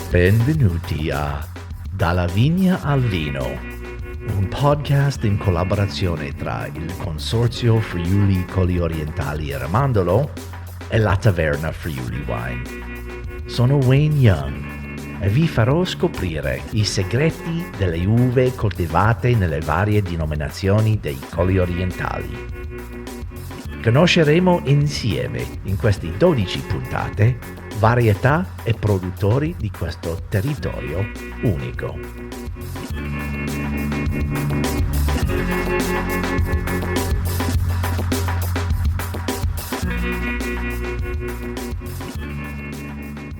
Benvenuti a Dalla Vigna al Vino, un podcast in collaborazione tra il Consorzio Friuli Colli Orientali Ramandolo e la Taverna Friuli Wine. Sono Wayne Young e vi farò scoprire i segreti delle uve coltivate nelle varie denominazioni dei Colli Orientali. Conosceremo insieme in queste 12 puntate varietà e produttori di questo territorio unico.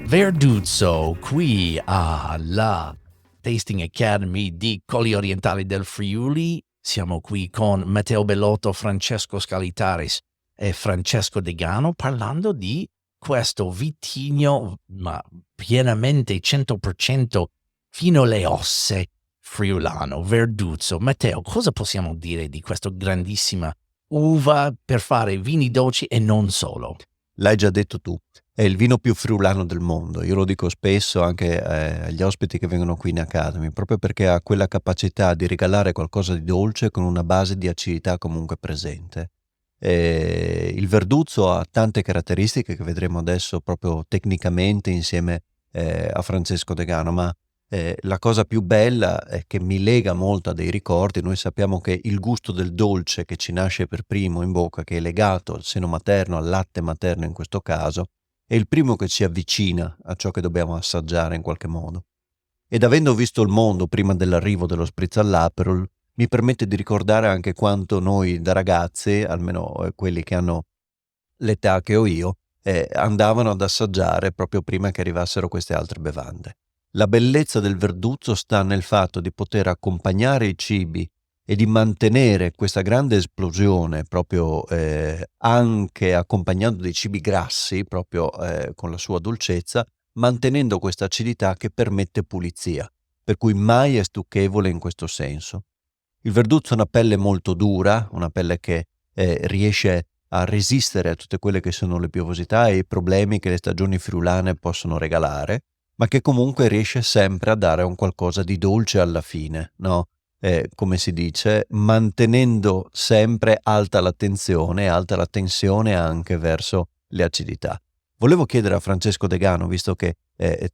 Verduzzo qui alla Tasting Academy di Colli Orientali del Friuli. Siamo qui con Matteo Bellotto, Francesco Scalitaris e Francesco Degano parlando di questo vitigno, ma pienamente 100% fino alle osse friulano, Verduzzo. Matteo, cosa possiamo dire di questa grandissima uva per fare vini dolci e non solo? L'hai già detto tu, è il vino più friulano del mondo. Io lo dico spesso anche agli ospiti che vengono qui in Academy, proprio perché ha quella capacità di regalare qualcosa di dolce con una base di acidità comunque presente. Il Verduzzo ha tante caratteristiche che vedremo adesso proprio tecnicamente insieme a Francesco Degano, ma la cosa più bella è che mi lega molto a dei ricordi. Noi sappiamo che il gusto del dolce che ci nasce per primo in bocca, che è legato al seno materno, al latte materno in questo caso, è il primo che ci avvicina a ciò che dobbiamo assaggiare in qualche modo. Ed avendo visto il mondo prima dell'arrivo dello spritz all'Aperol, mi permette di ricordare anche quanto noi da ragazzi, almeno quelli che hanno l'età che ho io, andavano ad assaggiare proprio prima che arrivassero queste altre bevande. La bellezza del Verduzzo sta nel fatto di poter accompagnare i cibi e di mantenere questa grande esplosione proprio anche accompagnando dei cibi grassi, proprio con la sua dolcezza, mantenendo questa acidità che permette pulizia, per cui mai è stucchevole in questo senso. Il Verduzzo ha una pelle molto dura, una pelle che riesce a resistere a tutte quelle che sono le piovosità e i problemi che le stagioni friulane possono regalare, ma che comunque riesce sempre a dare un qualcosa di dolce alla fine, no? Come si dice, mantenendo sempre alta la tensione anche verso le acidità. Volevo chiedere a Francesco Degano, visto che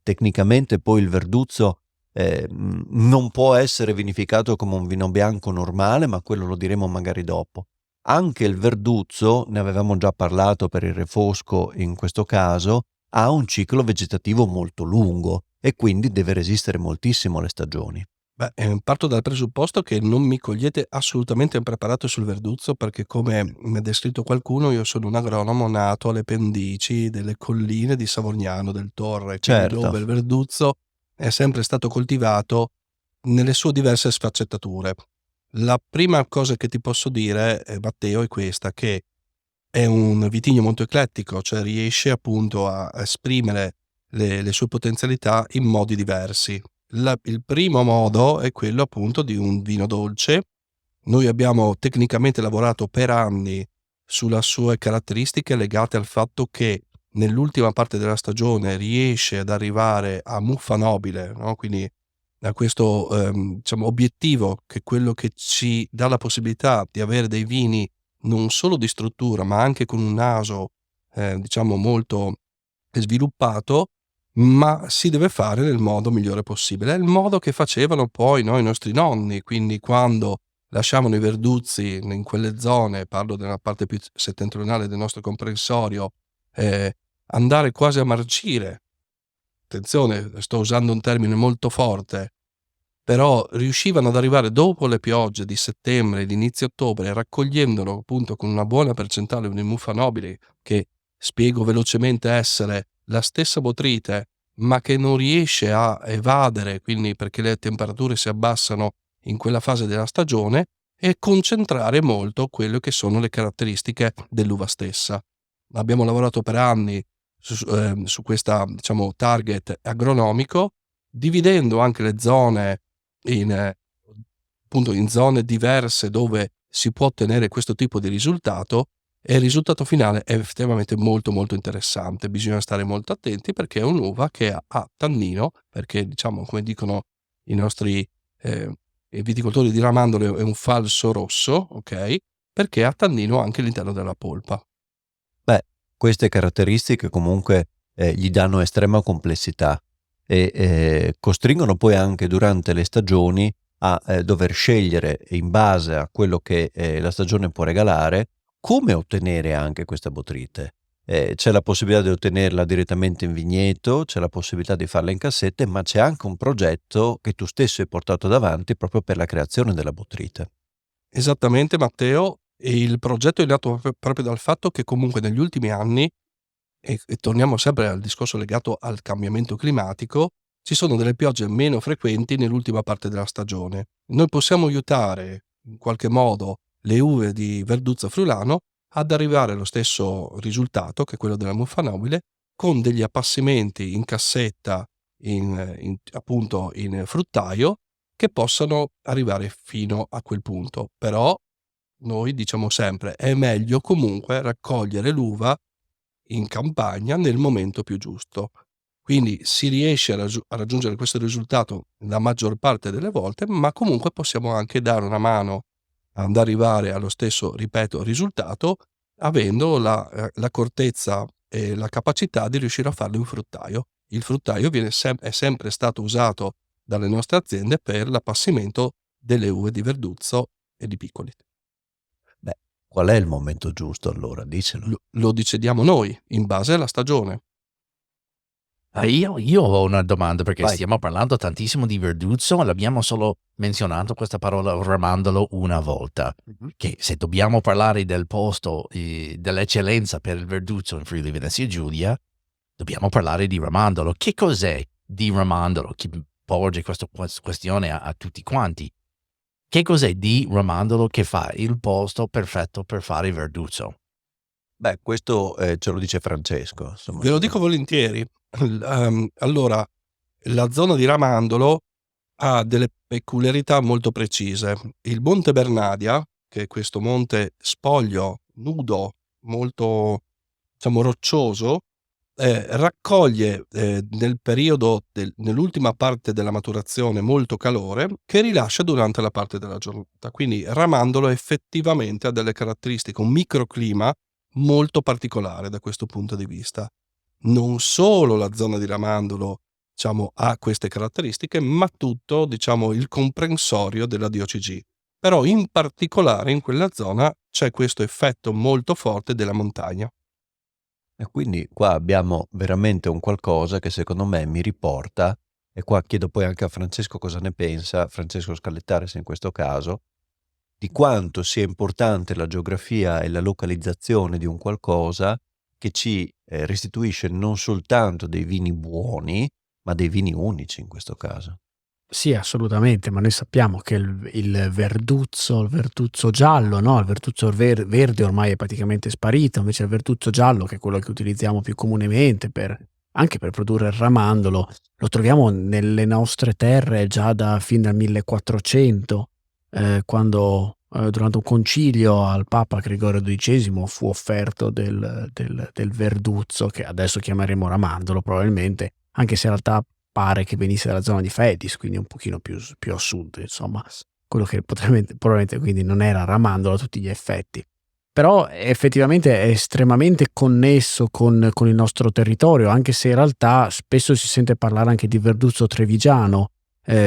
tecnicamente poi il Verduzzo non può essere vinificato come un vino bianco normale, ma quello lo diremo magari dopo. Anche il Verduzzo, ne avevamo già parlato per il refosco in questo caso, ha un ciclo vegetativo molto lungo e quindi deve resistere moltissimo alle stagioni. Parto dal presupposto che non mi cogliete assolutamente impreparato sul Verduzzo, perché come mi ha descritto qualcuno, io sono un agronomo nato alle pendici delle colline di Savognano del Torre, Certo. dove il Verduzzo è sempre stato coltivato nelle sue diverse sfaccettature. La prima cosa che ti posso dire, Matteo, è questa, che è un vitigno molto eclettico, cioè riesce appunto a esprimere le sue potenzialità in modi diversi. Il primo modo è quello appunto di un vino dolce. Noi abbiamo tecnicamente lavorato per anni sulle sue caratteristiche legate al fatto che nell'ultima parte della stagione riesce ad arrivare a muffa nobile, no? Quindi a questo obiettivo, che è quello che ci dà la possibilità di avere dei vini non solo di struttura, ma anche con un naso molto sviluppato, ma si deve fare nel modo migliore possibile. È il modo che facevano poi, no, i nostri nonni, quindi quando lasciavano i verduzzi in quelle zone, parlo della parte più settentrionale del nostro comprensorio, andare quasi a marcire. Attenzione, sto usando un termine molto forte, però riuscivano ad arrivare dopo le piogge di settembre, di inizio ottobre, raccogliendolo appunto con una buona percentuale di muffa nobile, che spiego velocemente essere la stessa botrite, ma che non riesce a evadere, quindi perché le temperature si abbassano in quella fase della stagione, e concentrare molto quelle che sono le caratteristiche dell'uva stessa. Abbiamo lavorato per anni su questa target agronomico, dividendo anche le zone in appunto in zone diverse dove si può ottenere questo tipo di risultato, e il risultato finale è effettivamente molto molto interessante. Bisogna stare molto attenti perché è un'uva che ha tannino, perché diciamo, come dicono i nostri i viticoltori di Ramandolo, è un falso rosso, ok? Perché ha tannino anche all'interno della polpa. Beh, queste caratteristiche comunque gli danno estrema complessità e costringono poi anche durante le stagioni a dover scegliere in base a quello che la stagione può regalare come ottenere anche questa botrite. C'è la possibilità di ottenerla direttamente in vigneto, c'è la possibilità di farla in cassette, ma c'è anche un progetto che tu stesso hai portato davanti proprio per la creazione della botrite. Esattamente, Matteo, e il progetto è nato proprio dal fatto che comunque negli ultimi anni, e torniamo sempre al discorso legato al cambiamento climatico, ci sono delle piogge meno frequenti nell'ultima parte della stagione. Noi possiamo aiutare in qualche modo le uve di Verduzzo Friulano ad arrivare allo stesso risultato, che è quello della muffa nobile, con degli appassimenti in cassetta, appunto in fruttaio, che possano arrivare fino a quel punto. Però noi diciamo sempre, è meglio comunque raccogliere l'uva in campagna nel momento più giusto. Quindi si riesce a raggiungere questo risultato la maggior parte delle volte, ma comunque possiamo anche dare una mano ad arrivare allo stesso, ripeto, risultato, avendo l'accortezza e la capacità di riuscire a farlo in fruttaio. Il fruttaio è sempre stato usato dalle nostre aziende per l'appassimento delle uve di Verduzzo e di Piccoli. Beh, qual è il momento giusto allora? Dicelo. Lo decidiamo noi, in base alla stagione. Io ho una domanda perché Vai. stiamo parlando tantissimo di Verduzzo e l'abbiamo solo menzionato questa parola Ramandolo una volta. Che se dobbiamo parlare del posto, dell'eccellenza per il Verduzzo in Friuli Venezia Giulia, dobbiamo parlare di Ramandolo. Che cos'è di Ramandolo? Chi porge questa questione a tutti quanti. Che cos'è di Ramandolo che fa il posto perfetto per fare il Verduzzo? Beh, questo ce lo dice Francesco. Insomma. Ve lo dico volentieri. Allora, la zona di Ramandolo ha delle peculiarità molto precise. Il Monte Bernadia, che è questo monte spoglio, nudo, molto, diciamo, roccioso, raccoglie nel periodo nell'ultima parte della maturazione molto calore che rilascia durante la parte della giornata. Quindi Ramandolo effettivamente ha delle caratteristiche, un microclima molto particolare da questo punto di vista. Non solo la zona di Ramandolo, diciamo, ha queste caratteristiche, ma tutto, diciamo, il comprensorio della DOCG. Però in particolare in quella zona c'è questo effetto molto forte della montagna. E quindi qua abbiamo veramente un qualcosa che secondo me mi riporta, e qua chiedo poi anche a Francesco cosa ne pensa, Francesco Scalettares in questo caso, di quanto sia importante la geografia e la localizzazione di un qualcosa che ci restituisce non soltanto dei vini buoni, ma dei vini unici in questo caso. Sì, assolutamente, ma noi sappiamo che il Verduzzo giallo, no? Il Verduzzo verde ormai è praticamente sparito, invece il Verduzzo giallo, che è quello che utilizziamo più comunemente anche per produrre il Ramandolo, lo troviamo nelle nostre terre già fin dal 1400, quando durante un concilio al Papa Gregorio XII fu offerto del Verduzzo, che adesso chiameremo Ramandolo probabilmente, anche se in realtà pare che venisse dalla zona di Faetis, quindi un pochino più a sud, insomma, quello che probabilmente quindi non era Ramandolo a tutti gli effetti. Però effettivamente è estremamente connesso con il nostro territorio, anche se in realtà spesso si sente parlare anche di Verduzzo trevigiano,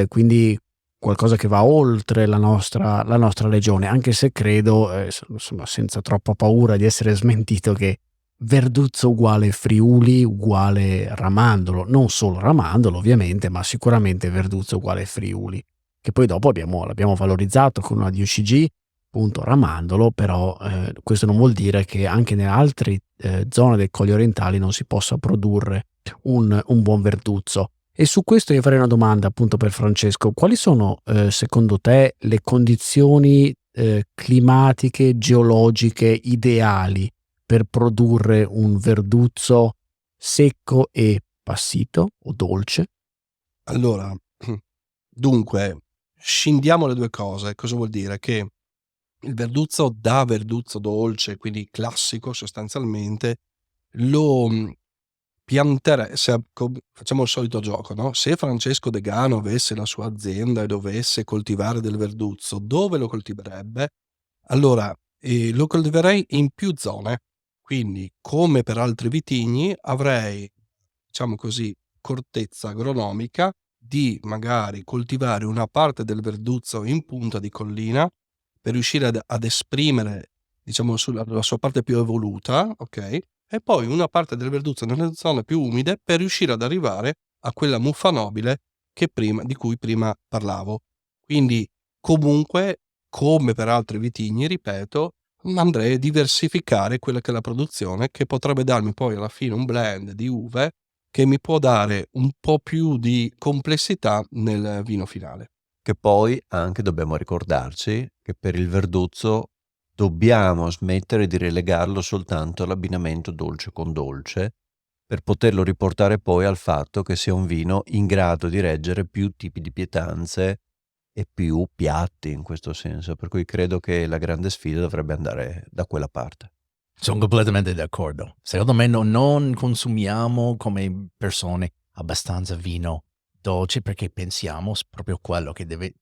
quindi qualcosa che va oltre la nostra regione, anche se credo, insomma, senza troppa paura di essere smentito, che Verduzzo uguale Friuli uguale Ramandolo, non solo Ramandolo ovviamente, ma sicuramente Verduzzo uguale Friuli, che poi dopo l'abbiamo valorizzato con una DOCG, appunto Ramandolo, però questo non vuol dire che anche nelle altre zone dei Colli Orientali non si possa produrre un buon Verduzzo. E su questo io farei una domanda appunto per Francesco: quali sono secondo te le condizioni climatiche, geologiche ideali per produrre un Verduzzo secco e passito o dolce? Allora, dunque, scindiamo le due cose. Cosa vuol dire? Che il verduzzo da verduzzo dolce, quindi classico sostanzialmente, lo piantere se facciamo il solito gioco, no, se Francesco Degano avesse la sua azienda e dovesse coltivare del verduzzo, dove lo coltiverebbe? Allora, lo coltiverei in più zone, quindi come per altri vitigni avrei, diciamo così, cortezza agronomica di magari coltivare una parte del verduzzo in punta di collina per riuscire ad esprimere, diciamo, la sua parte più evoluta, ok? E poi una parte del verduzzo nelle zone più umide per riuscire ad arrivare a quella muffa nobile di cui prima parlavo. Quindi comunque, come per altri vitigni, ripeto, andrei a diversificare quella che è la produzione, che potrebbe darmi poi alla fine un blend di uve che mi può dare un po' più di complessità nel vino finale. Che poi anche dobbiamo ricordarci che per il verduzzo dobbiamo smettere di relegarlo soltanto all'abbinamento dolce con dolce, per poterlo riportare poi al fatto che sia un vino in grado di reggere più tipi di pietanze e più piatti in questo senso, per cui credo che la grande sfida dovrebbe andare da quella parte. Sono completamente d'accordo. Secondo me non consumiamo come persone abbastanza vino dolce perché pensiamo proprio quello che deve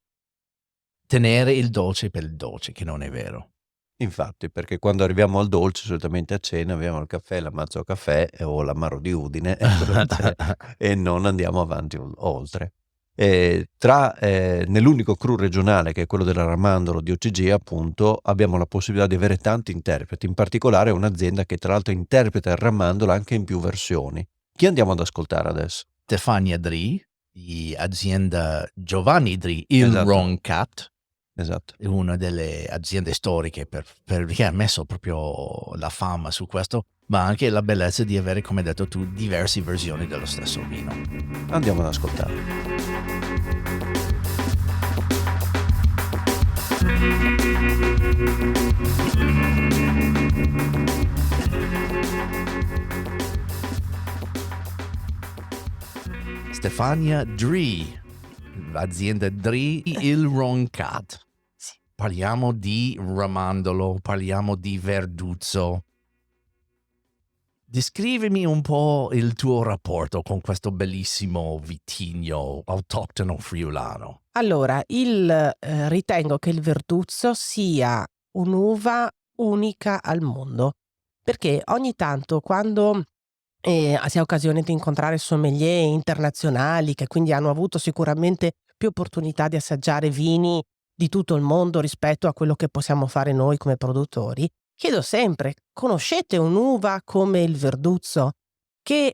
tenere il dolce per il dolce, che non è vero. Infatti, perché quando arriviamo al dolce, solitamente a cena abbiamo il caffè, l'Ammazzo Caffè o l'Amaro di Udine e non andiamo avanti oltre. Nell'unico cru regionale, che è quello dell'Aramandolo di OCG, appunto, abbiamo la possibilità di avere tanti interpreti, in particolare un'azienda che tra l'altro interpreta il Ramandolo anche in più versioni. Chi andiamo ad ascoltare adesso? Stefania Dri, di azienda Giovanni Dri, il Esatto. Wrong Cat, Esatto. è una delle aziende storiche che ha messo proprio la fama su questo, ma anche la bellezza di avere, come hai detto tu, diverse versioni dello stesso vino. Andiamo ad ascoltare. Stefania Dri, l'azienda Dri, il Wrong Cat. Parliamo di Ramandolo, parliamo di Verduzzo. Descrivimi un po' il tuo rapporto con questo bellissimo vitigno autoctono friulano. Allora, ritengo che il verduzzo sia un'uva unica al mondo, perché ogni tanto quando si ha occasione di incontrare sommelier internazionali che quindi hanno avuto sicuramente più opportunità di assaggiare vini di tutto il mondo rispetto a quello che possiamo fare noi come produttori, chiedo sempre: conoscete un'uva come il verduzzo che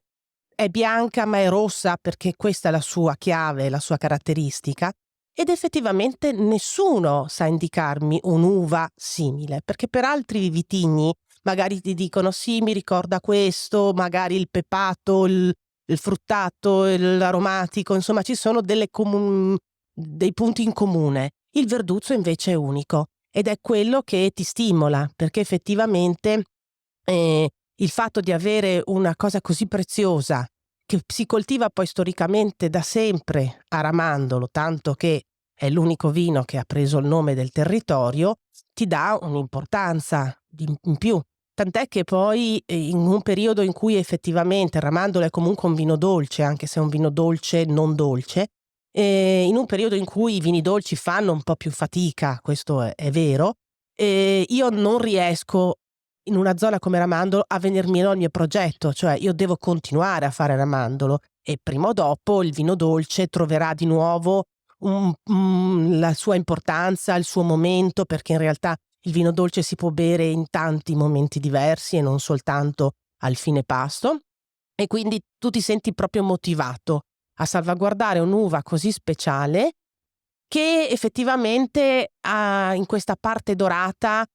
è bianca ma è rossa perché questa è la sua chiave, la sua caratteristica? Ed effettivamente nessuno sa indicarmi un'uva simile, perché per altri vitigni magari ti dicono sì, mi ricorda questo, magari il pepato, il fruttato, l'aromatico, insomma ci sono dei punti in comune. Il verduzzo invece è unico ed è quello che ti stimola, perché effettivamente il fatto di avere una cosa così preziosa che si coltiva poi storicamente da sempre a Ramandolo, tanto che è l'unico vino che ha preso il nome del territorio, ti dà un'importanza in più. Tant'è che poi in un periodo in cui effettivamente Ramandolo è comunque un vino dolce, anche se è un vino dolce non dolce, in un periodo in cui i vini dolci fanno un po' più fatica, questo è vero, io non riesco in una zona come Ramandolo a venir meno al mio progetto, cioè io devo continuare a fare Ramandolo e prima o dopo il vino dolce troverà di nuovo la sua importanza, il suo momento, perché in realtà il vino dolce si può bere in tanti momenti diversi e non soltanto al fine pasto, e quindi tu ti senti proprio motivato a salvaguardare un'uva così speciale che effettivamente ha in questa parte dorata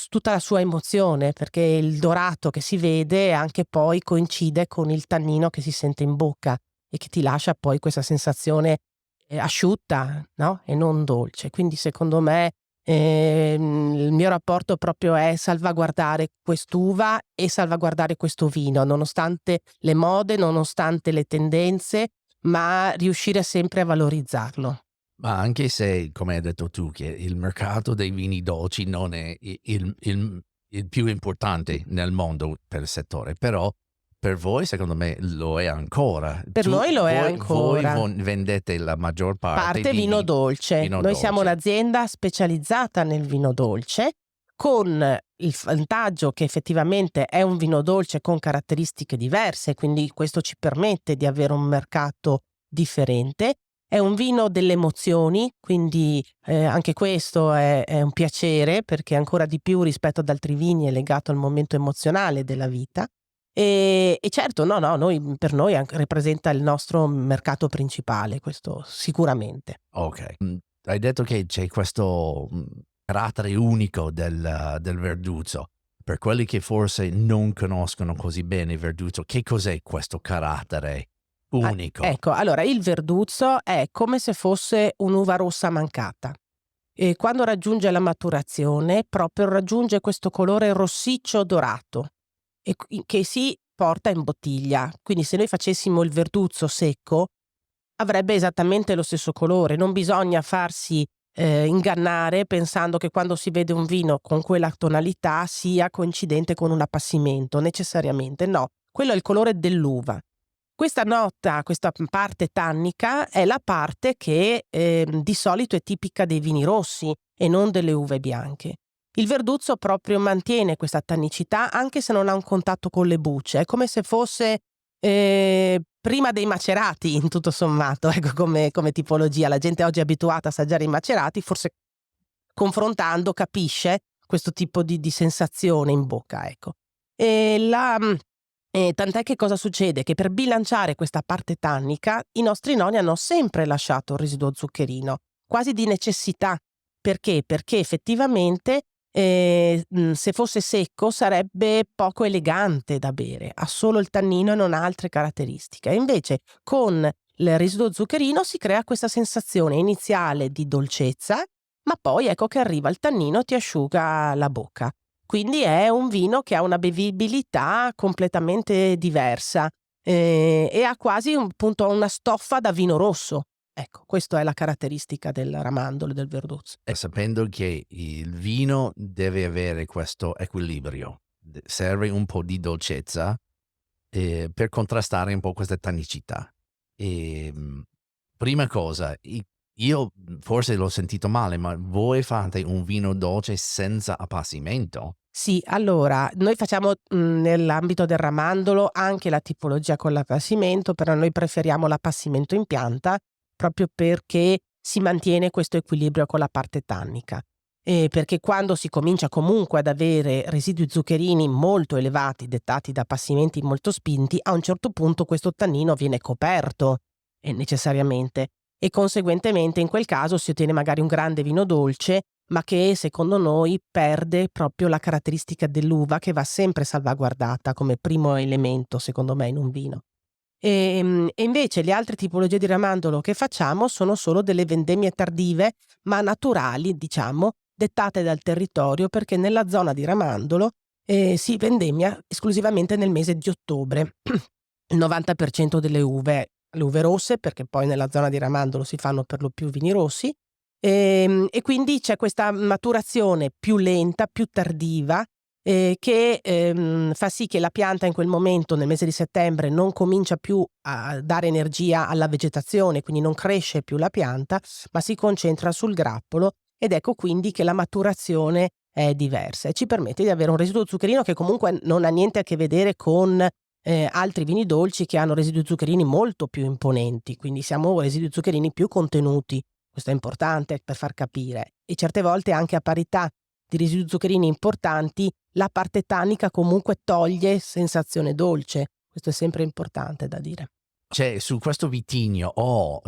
tutta la sua emozione, perché il dorato che si vede anche poi coincide con il tannino che si sente in bocca e che ti lascia poi questa sensazione asciutta, no? E non dolce. Quindi secondo me il mio rapporto proprio è salvaguardare quest'uva e salvaguardare questo vino, nonostante le mode, nonostante le tendenze, ma riuscire sempre a valorizzarlo. Ma anche se, come hai detto tu, che il mercato dei vini dolci non è il più importante nel mondo per il settore, però per voi secondo me lo è ancora. Per noi lo è Voi ancora. vendete la maggior parte Parte di vino dolce. vino Noi siamo dolce. un'azienda specializzata nel vino dolce, con il vantaggio che effettivamente è un vino dolce con caratteristiche diverse, quindi questo ci permette di avere un mercato differente. È un vino delle emozioni, quindi anche questo è un piacere, perché ancora di più rispetto ad altri vini è legato al momento emozionale della vita. E certo, no, per noi rappresenta il nostro mercato principale, questo sicuramente. Ok. Hai detto che c'è questo carattere unico del Verduzzo. Per quelli che forse non conoscono così bene il Verduzzo, che cos'è questo carattere unico? Ecco, allora il verduzzo è come se fosse un'uva rossa mancata. E quando raggiunge la maturazione, proprio raggiunge questo colore rossiccio dorato che si porta in bottiglia. Quindi se noi facessimo il verduzzo secco, avrebbe esattamente lo stesso colore. Non bisogna farsi ingannare pensando che quando si vede un vino con quella tonalità sia coincidente con un appassimento, necessariamente no. Quello è il colore dell'uva. Questa nota, questa parte tannica è la parte che di solito è tipica dei vini rossi e non delle uve bianche. Il verduzzo proprio mantiene questa tannicità anche se non ha un contatto con le bucce, è come se fosse prima dei macerati, in tutto sommato, ecco, come tipologia. La gente oggi è abituata a assaggiare i macerati, forse confrontando capisce questo tipo di sensazione in bocca, ecco. Tant'è che cosa succede? Che per bilanciare questa parte tannica i nostri nonni hanno sempre lasciato il residuo zuccherino, quasi di necessità. Perché? Perché effettivamente se fosse secco sarebbe poco elegante da bere, ha solo il tannino e non ha altre caratteristiche. E invece con il residuo zuccherino si crea questa sensazione iniziale di dolcezza, ma poi ecco che arriva il tannino e ti asciuga la bocca. Quindi è un vino che ha una bevibilità completamente diversa e ha quasi appunto una stoffa da vino rosso. Ecco, questa è la caratteristica del Ramandolo e del Verduzzo. E sapendo che il vino deve avere questo equilibrio, serve un po' di dolcezza per contrastare un po' questa tannicità. Prima cosa, io forse l'ho sentito male, ma voi fate un vino dolce senza appassimento? Sì, allora, noi facciamo nell'ambito del Ramandolo anche la tipologia con l'appassimento, però noi preferiamo l'appassimento in pianta proprio perché si mantiene questo equilibrio con la parte tannica. Perché quando si comincia comunque ad avere residui zuccherini molto elevati, dettati da appassimenti molto spinti, a un certo punto questo tannino viene coperto necessariamente e conseguentemente in quel caso si ottiene magari un grande vino dolce, ma che secondo noi perde proprio la caratteristica dell'uva che va sempre salvaguardata come primo elemento, secondo me, in un vino. E invece le altre tipologie di ramandolo che facciamo sono solo delle vendemmie tardive, ma naturali, diciamo, dettate dal territorio, perché nella zona di Ramandolo si vendemmia esclusivamente nel mese di ottobre. Il 90% delle uve, le uve rosse, perché poi nella zona di Ramandolo si fanno per lo più vini rossi, e quindi c'è questa maturazione più lenta, più tardiva, che fa sì che la pianta in quel momento, nel mese di settembre, non comincia più a dare energia alla vegetazione, quindi non cresce più la pianta, ma si concentra sul grappolo ed ecco quindi che la maturazione è diversa e ci permette di avere un residuo zuccherino che comunque non ha niente a che vedere con altri vini dolci che hanno residui zuccherini molto più imponenti, quindi siamo residui zuccherini più contenuti. Questo è importante per far capire. E certe volte anche a parità di residui zuccherini importanti, la parte tannica comunque toglie sensazione dolce. Questo è sempre importante da dire. Cioè, su questo vitigno,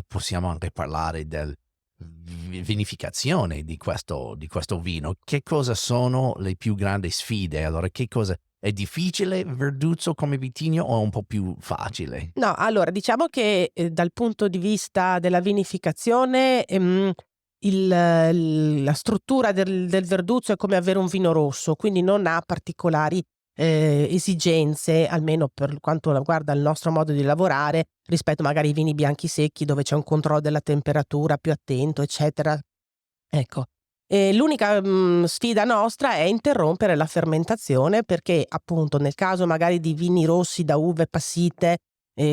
possiamo anche parlare del vinificazione di questo vino. Che cosa sono le più grandi sfide? Allora, che cosa è difficile Verduzzo come vitigno o è un po' più facile? No, allora diciamo che dal punto di vista della vinificazione la struttura del Verduzzo è come avere un vino rosso, quindi non ha particolari esigenze, almeno per quanto riguarda il nostro modo di lavorare, rispetto magari ai vini bianchi secchi dove c'è un controllo della temperatura più attento, eccetera. Ecco. L'unica sfida nostra è interrompere la fermentazione perché appunto nel caso magari di vini rossi da uve passite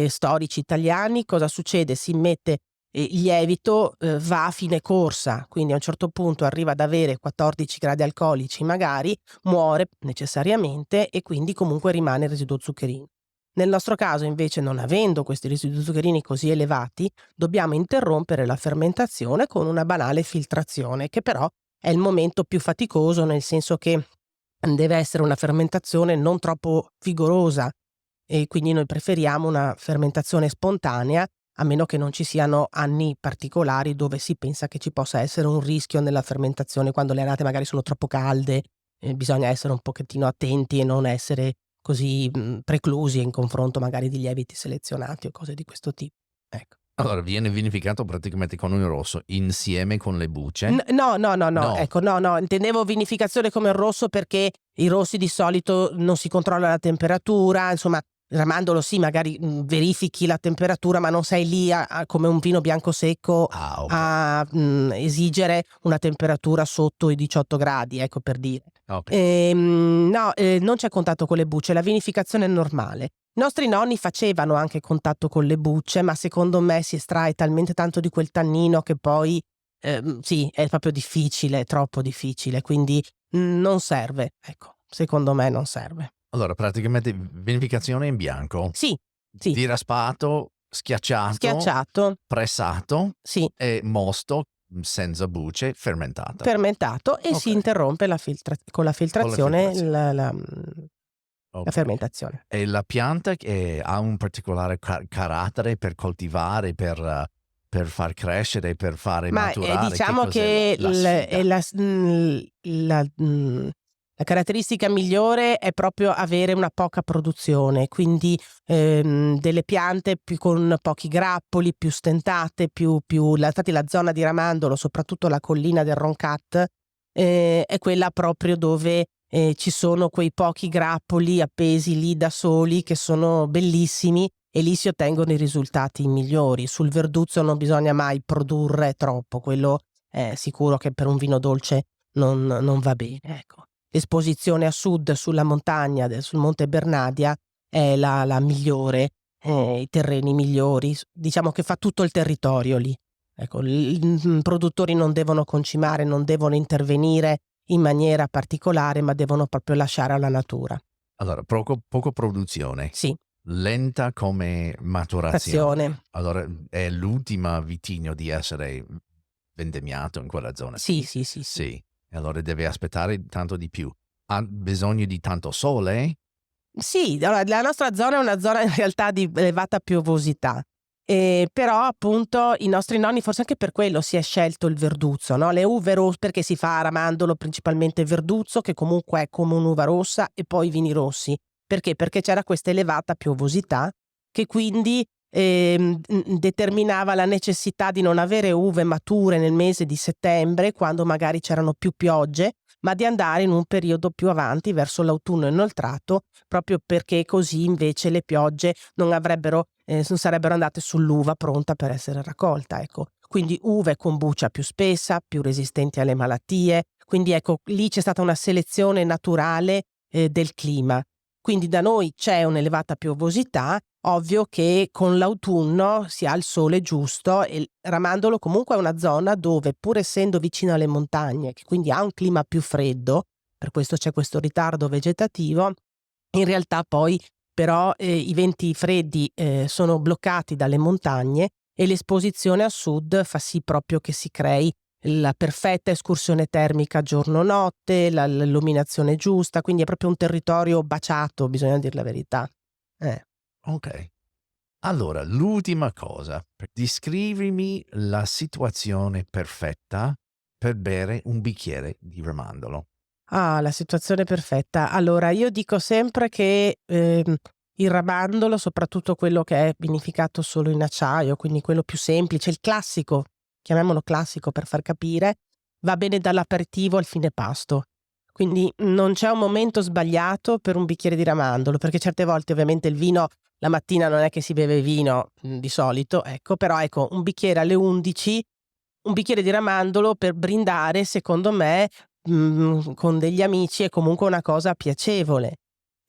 storici italiani, cosa succede? Si mette il lievito, va a fine corsa, quindi a un certo punto arriva ad avere 14 gradi alcolici magari, muore necessariamente e quindi comunque rimane il residuo zuccherino. Nel nostro caso invece, non avendo questi residui zuccherini così elevati, dobbiamo interrompere la fermentazione con una banale filtrazione, che però è il momento più faticoso, nel senso che deve essere una fermentazione non troppo vigorosa e quindi noi preferiamo una fermentazione spontanea, a meno che non ci siano anni particolari dove si pensa che ci possa essere un rischio nella fermentazione, quando le annate magari sono troppo calde, bisogna essere un pochettino attenti e non essere così preclusi in confronto magari di lieviti selezionati o cose di questo tipo. Ecco. Allora viene vinificato praticamente con un rosso insieme con le bucce? No, No. ecco, no, intendevo vinificazione come il rosso perché i rossi di solito non si controlla la temperatura, insomma, Ramandolo sì, magari verifichi la temperatura, ma non sei lì come un vino bianco secco Ah, ok. a esigere una temperatura sotto i 18 gradi, ecco, per dire. Ok. No, non c'è contatto con le bucce, la vinificazione è normale. I nostri nonni facevano anche contatto con le bucce, ma secondo me si estrae talmente tanto di quel tannino che poi sì, è proprio difficile, troppo difficile, quindi non serve, ecco, secondo me non serve. Allora praticamente vinificazione in bianco, Sì, diraspato, schiacciato, pressato sì, e mosto senza bucce, fermentata. fermentato e Ok. si interrompe con la filtrazione filtrazione. la Ok. fermentazione. E la pianta che ha un particolare carattere per coltivare, per far crescere, per fare Ma maturare? diciamo cos'è che la sfida? è la caratteristica migliore è proprio avere una poca produzione, quindi delle piante con pochi grappoli, più stentate, infatti la zona di Ramandolo, soprattutto la collina del Roncat, è quella proprio dove ci sono quei pochi grappoli appesi lì da soli che sono bellissimi e lì si ottengono i risultati migliori. Sul verduzzo non bisogna mai produrre troppo, quello è sicuro che per un vino dolce non va bene, ecco. L'esposizione a sud sulla montagna, sul Monte Bernadia è la migliore, i terreni migliori, diciamo che fa tutto il territorio lì. Ecco, i produttori non devono concimare, non devono intervenire in maniera particolare, ma devono proprio lasciare alla natura. Allora, poco produzione, Sì, lenta come maturazione. trazione. Allora, è l'ultima vitigno di essere vendemmiato in quella zona. Sì. Sì, e allora deve aspettare tanto di più. Ha bisogno di tanto sole? Sì, allora, la nostra zona è una zona in realtà di elevata piovosità, però appunto i nostri nonni, forse anche per quello si è scelto il verduzzo, no? Le uve rosse, perché si fa a Ramandolo principalmente verduzzo, che comunque è come un'uva rossa, e poi i vini rossi. Perché? Perché c'era questa elevata piovosità che quindi determinava la necessità di non avere uve mature nel mese di settembre, quando magari c'erano più piogge, ma di andare in un periodo più avanti verso l'autunno inoltrato, proprio perché così invece le piogge non sarebbero andate sull'uva pronta per essere raccolta, ecco. Quindi uve con buccia più spessa, più resistenti alle malattie, quindi ecco, lì c'è stata una selezione naturale del clima. Quindi da noi c'è un'elevata piovosità, ovvio che con l'autunno si ha il sole giusto e Ramandolo comunque è una zona dove, pur essendo vicino alle montagne, che quindi ha un clima più freddo, per questo c'è questo ritardo vegetativo, in realtà poi però i venti freddi sono bloccati dalle montagne e l'esposizione a sud fa sì proprio che si crei la perfetta escursione termica giorno-notte, l'illuminazione giusta, quindi è proprio un territorio baciato, bisogna dire la verità. Ok. Allora, l'ultima cosa, descrivimi la situazione perfetta per bere un bicchiere di Ramandolo. Ah, la situazione perfetta. Allora, io dico sempre che il Ramandolo, soprattutto quello che è vinificato solo in acciaio, quindi quello più semplice, il classico, chiamiamolo classico per far capire, va bene dall'aperitivo al fine pasto. Quindi non c'è un momento sbagliato per un bicchiere di ramandolo, perché certe volte ovviamente il vino la mattina non è che si beve vino di solito, ecco, però ecco un bicchiere alle 11, un bicchiere di ramandolo per brindare, secondo me, con degli amici è comunque una cosa piacevole.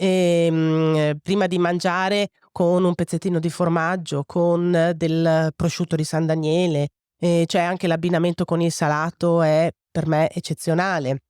Prima di mangiare con un pezzettino di formaggio, con del prosciutto di San Daniele, cioè anche l'abbinamento con il salato è per me eccezionale.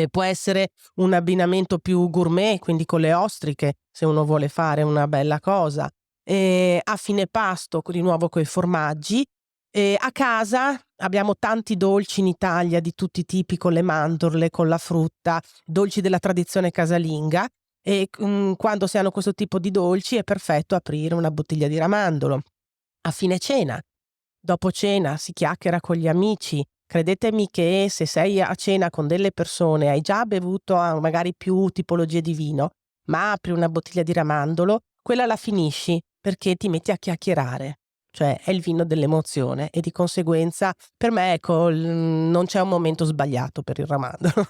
Può essere un abbinamento più gourmet, quindi con le ostriche, se uno vuole fare una bella cosa. A fine pasto, di nuovo coi formaggi. A casa abbiamo tanti dolci in Italia di tutti i tipi, con le mandorle, con la frutta, dolci della tradizione casalinga, e quando si hanno questo tipo di dolci è perfetto aprire una bottiglia di ramandolo. A fine cena, dopo cena si chiacchiera con gli amici. Credetemi che se sei a cena con delle persone, hai già bevuto magari più tipologie di vino, ma apri una bottiglia di ramandolo, quella la finisci perché ti metti a chiacchierare. Cioè è il vino dell'emozione e di conseguenza per me, ecco, non c'è un momento sbagliato per il ramandolo.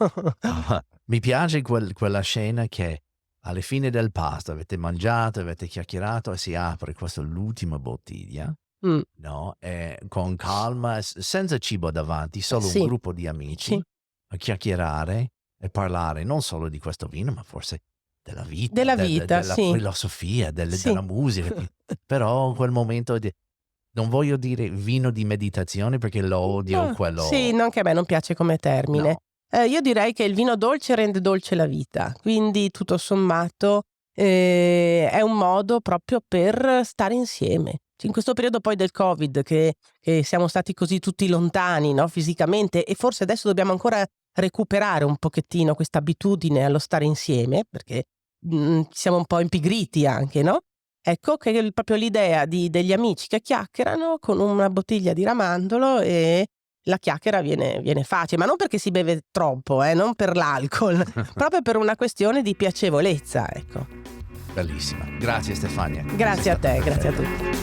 Mi piace quella scena che alla fine del pasto avete mangiato, avete chiacchierato e si apre questa l'ultima bottiglia, Mm, no? E con calma, senza cibo davanti, solo sì, un gruppo di amici sì. a chiacchierare e parlare non solo di questo vino, ma forse della vita, Della vita, della sì. filosofia, Sì. della musica. Però quel momento non voglio dire vino di meditazione perché lo odio No, quello. sì, no, anche a me non piace come termine. No. Io direi che il vino dolce rende dolce la vita, quindi tutto sommato è un modo proprio per stare insieme. In questo periodo poi del Covid che siamo stati così tutti lontani, no, fisicamente, e forse adesso dobbiamo ancora recuperare un pochettino questa abitudine allo stare insieme, perché siamo un po' impigriti anche, no? Ecco che proprio l'idea degli amici che chiacchierano con una bottiglia di ramandolo, e la chiacchiera viene facile, ma non perché si beve troppo, non per l'alcol, proprio per una questione di piacevolezza, ecco. Bellissima. Grazie Stefania. Grazie a te, grazie a tutti.